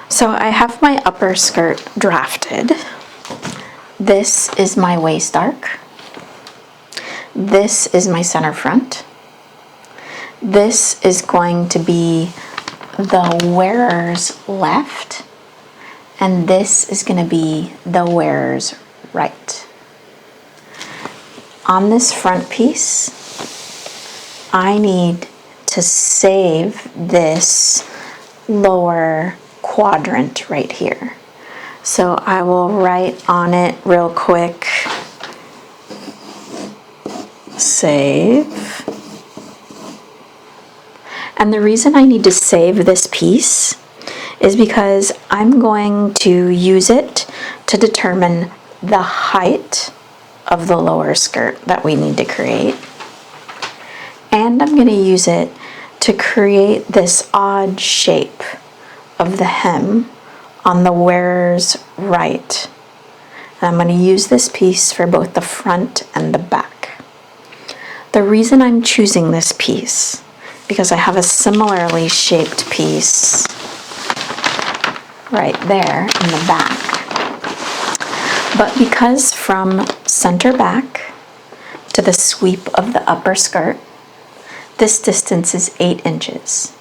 So I have my upper skirt drafted. This is my waist arc. This is my center front. This is going to be the wearer's left, and this is going to be the wearer's right. On this front piece, I need to save this lower quadrant right here. So I will write on it real quick, save. And the reason I need to save this piece is because I'm going to use it to determine the height of the lower skirt that we need to create. And I'm going to use it to create this odd shape of the hem on the wearer's right. And I'm going to use this piece for both the front and the back. The reason I'm choosing this piece, because I have a similarly shaped piece right there in the back. But because from center back to the sweep of the upper skirt, this distance is 8 inches.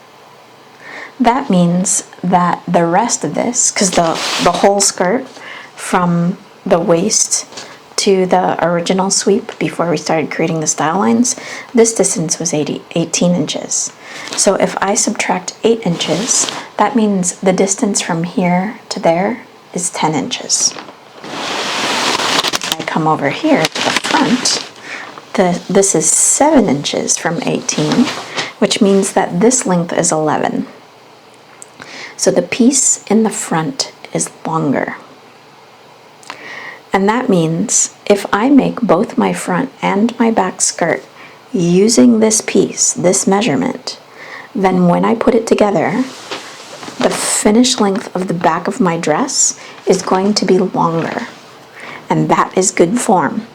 That means that the rest of this, because the whole skirt from the waist to the original sweep before we started creating the style lines, this distance was 18 inches. So if I subtract 8 inches, that means the distance from here to there is 10 inches. If I come over here to the front, this is 7 inches from 18, which means that this length is 11. So the piece in the front is longer. And that means if I make both my front and my back skirt using this piece, this measurement, then when I put it together, the finished length of the back of my dress is going to be longer. And that is good form.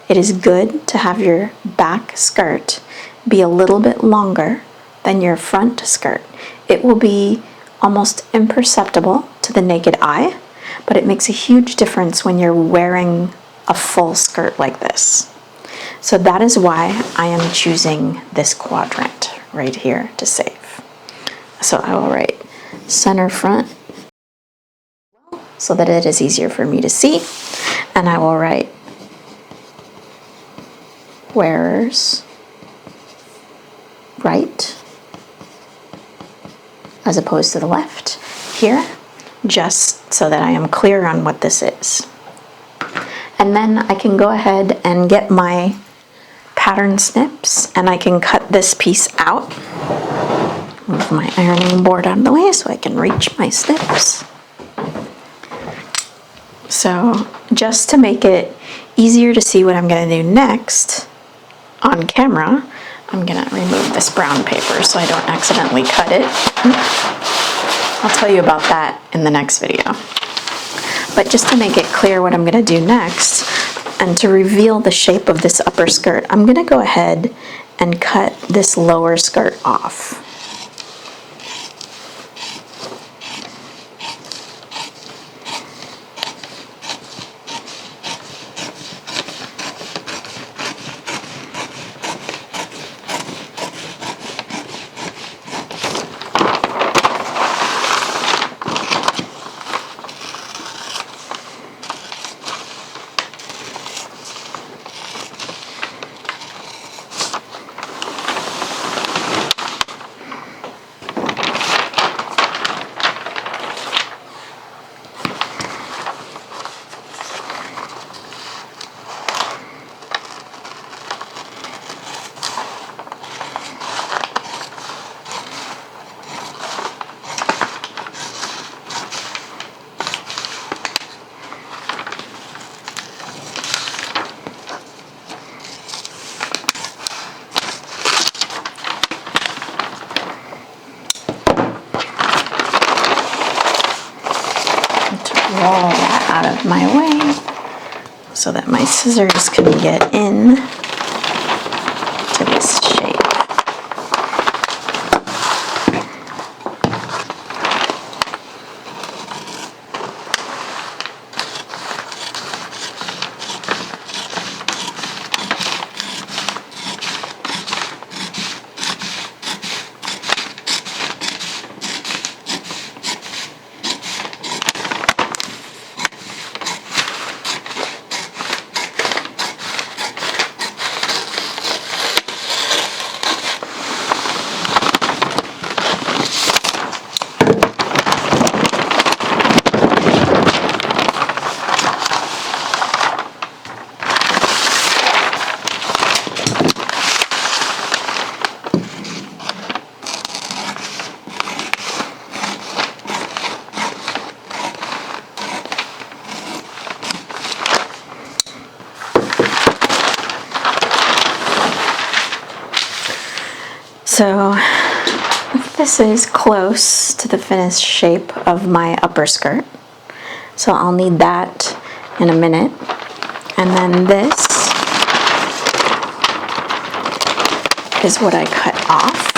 It is good to have your back skirt be a little bit longer than your front skirt. It will be almost imperceptible to the naked eye, but it makes a huge difference when you're wearing a full skirt like this. So that is why I am choosing this quadrant right here to save. So I will write center front so that it is easier for me to see, and I will write wearer's right as opposed to the left here, just so that I am clear on what this is. And then I can go ahead and get my pattern snips and I can cut this piece out. Move my ironing board out of the way so I can reach my snips. So just to make it easier to see what I'm going to do next on camera, I'm going to remove this brown paper so I don't accidentally cut it. I'll tell you about that in the next video. But just to make it clear what I'm going to do next, and to reveal the shape of this upper skirt, I'm going to go ahead and cut this lower skirt off. Roll that out of my way so that my scissors can get in to this shape. So this is close to the finished shape of my upper skirt. So I'll need that in a minute. And then this is what I cut off.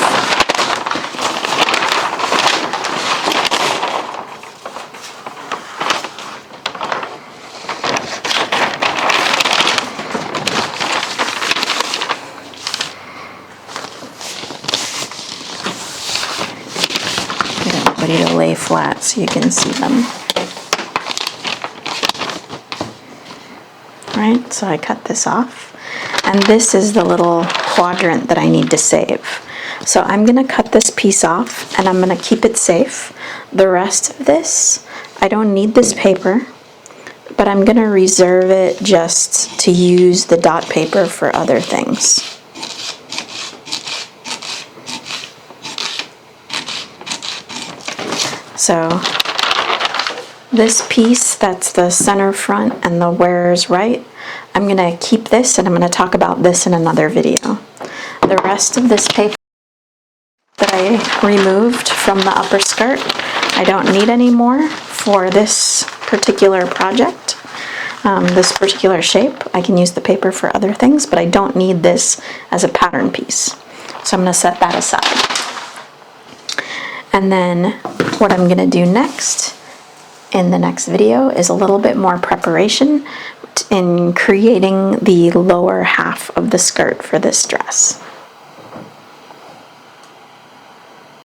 Get everybody to lay flat so you can see them. Right, so I cut this off, and this is the little quadrant that I need to save. So I'm going to cut this piece off, and I'm going to keep it safe. The rest of this, I don't need this paper, but I'm going to reserve it just to use the dot paper for other things. So this piece, that's the center front and the wearer's right, I'm going to keep this, and I'm going to talk about this in another video. The rest of this paper that I removed from the upper skirt, I don't need anymore for this particular project, this particular shape. I can use the paper for other things, but I don't need this as a pattern piece. So I'm going to set that aside. And then what I'm going to do next in the next video is a little bit more preparation in creating the lower half of the skirt for this dress.